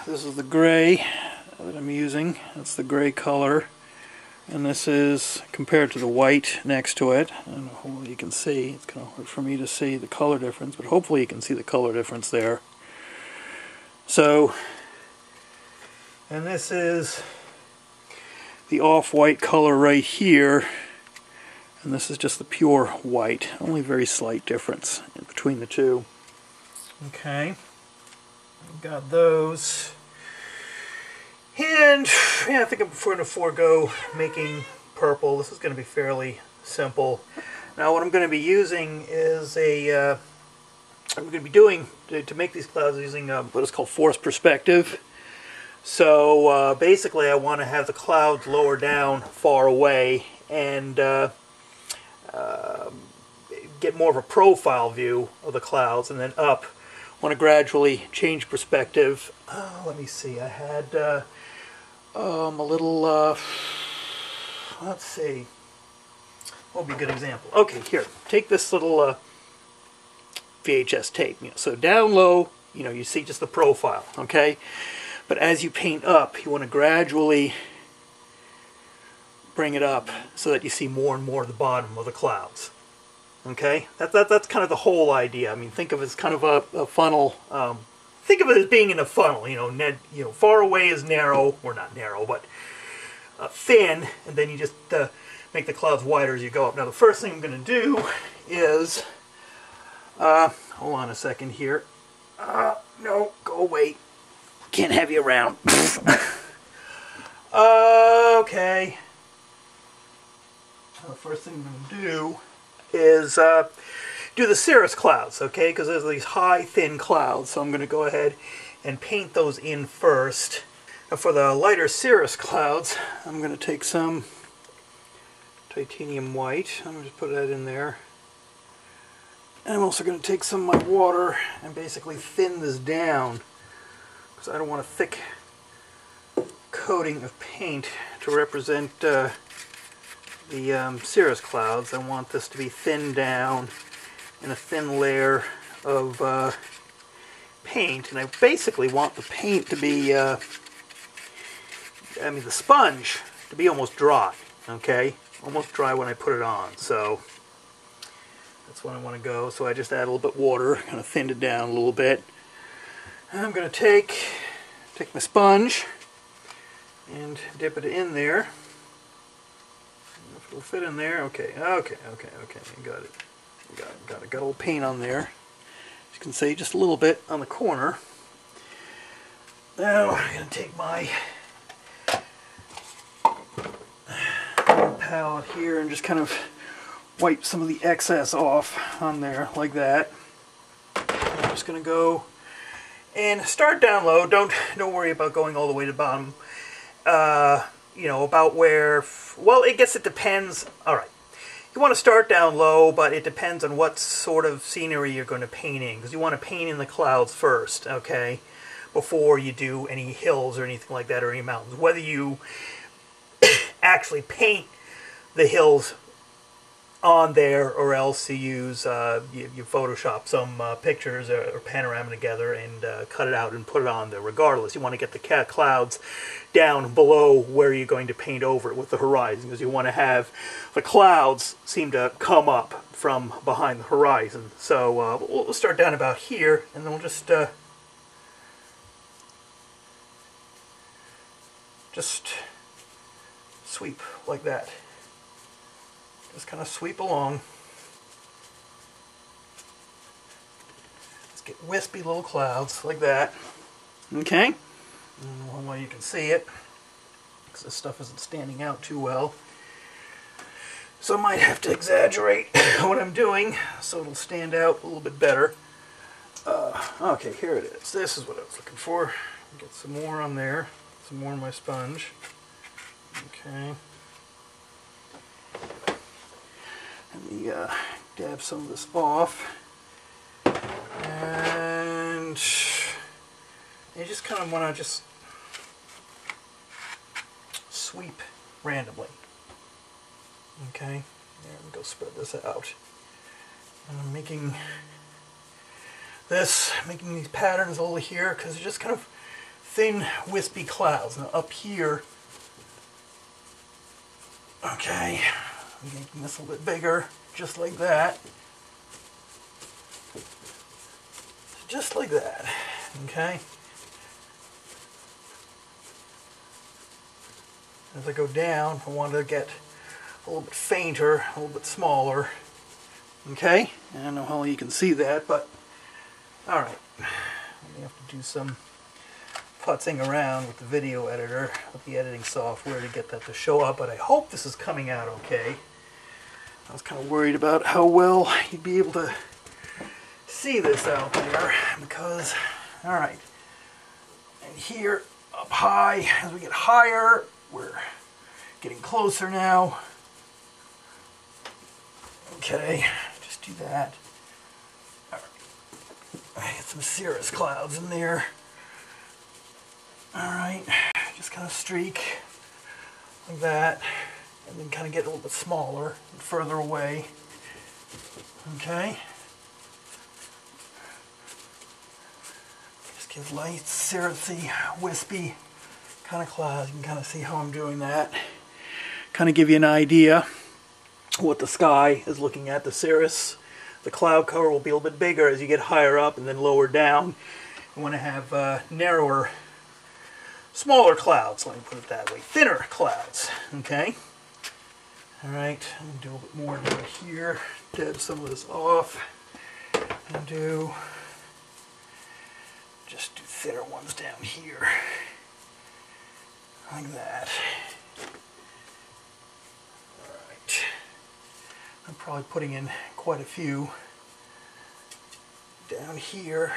this is the gray that I'm using. That's the gray color. And this is compared to the white next to it. I don't know how you can see. It's kind of hard for me to see the color difference, but hopefully you can see the color difference there. So, and this is the off-white color right here, and this is just the pure white. Only very slight difference in between the two. Okay, I've got those. And yeah, I think I'm going to forego making purple. This is going to be fairly simple. Now what I'm going to be using is I'm going to be doing, to make these clouds, using what is called forced perspective. So basically I want to have the clouds lower down far away and get more of a profile view of the clouds, and then up. I want to gradually change perspective. Let me see, I had a little, let's see, what would be a good example? Okay, here, take this little VHS tape. So down low, you see just the profile, okay? But as you paint up, you want to gradually bring it up so that you see more and more of the bottom of the clouds. Okay? That's kind of the whole idea. I mean, think of it as kind of a funnel. Think of it as being in a funnel. Far away is narrow, or not narrow, but thin, and then you just make the clouds wider as you go up. Now, the first thing I'm going to do is, hold on a second here. No, go away. Can't have you around. Okay. Now, the first thing I'm going to do is do the cirrus clouds, okay? Because there's these high, thin clouds, so I'm going to go ahead and paint those in first. Now for the lighter cirrus clouds, I'm going to take some titanium white. I'm going to just put that in there. And I'm also going to take some of my water and basically thin this down, because I don't want a thick coating of paint to represent the cirrus clouds. I want this to be thinned down in a thin layer of paint, and I basically want the paint to be, the sponge to be almost dry, okay? Almost dry when I put it on, so that's when I want to go. So I just add a little bit of water, kind of thinned it down a little bit. And I'm going to take my sponge and dip it in there. If it'll fit in there, okay, I got it. Got a little paint on there. As you can see, just a little bit on the corner. Now I'm going to take my palette here and just kind of wipe some of the excess off on there like that. I'm just going to go and start down low. Don't worry about going all the way to the bottom. About where, well, I guess it depends. All right. You want to start down low, but it depends on what sort of scenery you're going to paint in, because you want to paint in the clouds first, okay, before you do any hills or anything like that, or any mountains. Whether you actually paint the hills on there, or else you use, you Photoshop some pictures or panorama together and cut it out and put it on there. Regardless, you want to get the clouds down below where you're going to paint over it with the horizon, because you want to have the clouds seem to come up from behind the horizon. So we'll start down about here, and then we'll just sweep like that. Just kind of sweep along. Let's get wispy little clouds like that. Okay? One way you can see it, because this stuff isn't standing out too well. So I might have to exaggerate what I'm doing so it'll stand out a little bit better. Okay, here it is. This is what I was looking for. Get some more on there. Some more on my sponge. Okay. Let me dab some of this off. And you just kind of want to just sweep randomly. Okay, there we go, spread this out. And I'm making these patterns over here because they're just kind of thin, wispy clouds. Now up here, okay, I'm making this a little bit bigger, just like that. Just like that, okay? As I go down, I want to get a little bit fainter, a little bit smaller, okay? I don't know how you can see that, but alright. We have to do some putzing around with the video editor, with the editing software to get that to show up, but I hope this is coming out okay. I was kind of worried about how well you'd be able to see this out there, because, alright, and here, up high, as we get higher, we're getting closer now. Okay, just do that. Alright, I get some cirrus clouds in there. Alright, just kind of streak like that, and then kind of get a little bit smaller and further away. Okay. Just give light, cirrusy, wispy kind of clouds. You can kind of see how I'm doing that. Kind of give you an idea what the sky is looking at. The cirrus, the cloud cover will be a little bit bigger as you get higher up and then lower down. You want to have narrower, smaller clouds, let me put it that way. Thinner clouds, okay? Alright, I'm going to do a little bit more down here. Dab some of this off. And just do thinner ones down here. Like that. Alright. I'm probably putting in quite a few down here.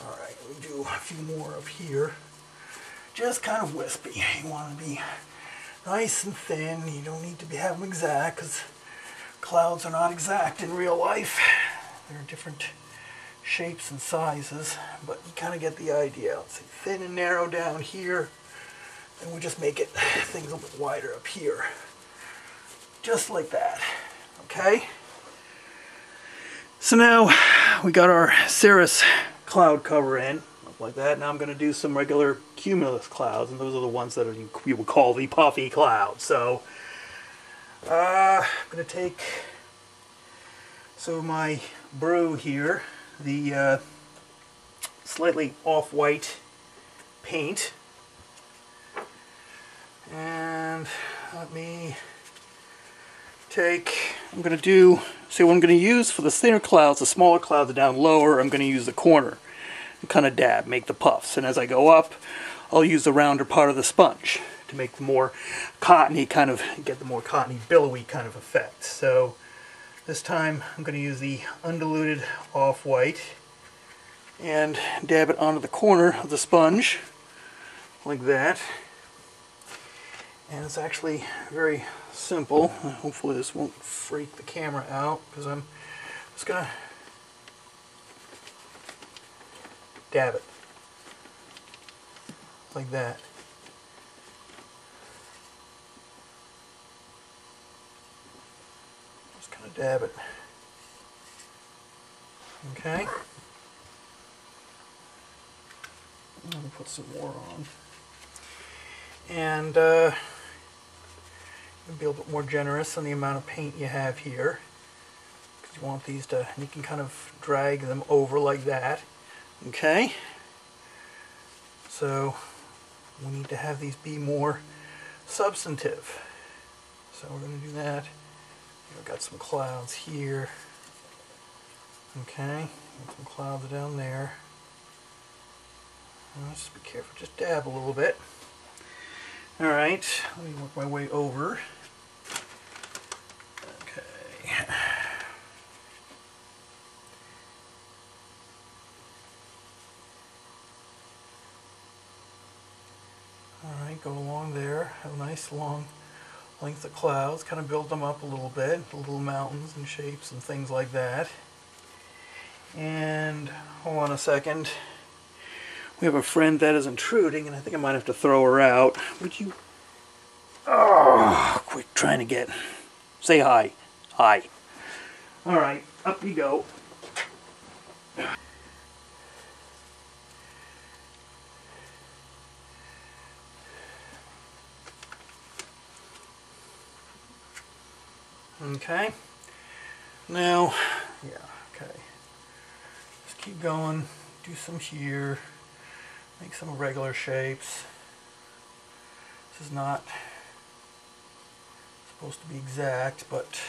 Alright, let me do a few more up here. Just kind of wispy. You want to be nice and thin. You don't need to have them exact, because clouds are not exact in real life. They're different shapes and sizes, but you kind of get the idea. Let's see, thin and narrow down here, and we just make things a little bit wider up here. Just like that. Okay? So now we got our cirrus cloud cover in. Like that. Now I'm going to do some regular cumulus clouds, and those are the ones that you would call the puffy clouds. So I'm going to take my brew here, the slightly off-white paint, and let me I'm going to do, see what I'm going to use for the thinner clouds, the smaller clouds are down lower. I'm going to use the corner. Kind of dab, make the puffs, and as I go up I'll use the rounder part of the sponge to make the more cottony kind of, get the more cottony, billowy kind of effect. So this time I'm going to use the undiluted off-white and dab it onto the corner of the sponge like that. And it's actually very simple. Hopefully this won't freak the camera out, because I'm just going to dab it like that. Just kind of dab it. Okay. Let me put some more on. And be a little bit more generous on the amount of paint you have here, because you want these to, you can kind of drag them over like that. Okay, so we need to have these be more substantive. So we're going to do that. I've got some clouds here. Okay, got some clouds down there. Let's just be careful, just dab a little bit. Alright, let me work my way over. Okay. Alright, go along there, have a nice long length of clouds, kind of build them up a little bit, little mountains and shapes and things like that. And hold on a second. We have a friend that is intruding, and I think I might have to throw her out. Would you? Oh, quick, trying to get. Say hi. Hi. Alright, up you go. Okay. Now, yeah, okay. Just keep going. Do some here. Make some regular shapes. This is not supposed to be exact, but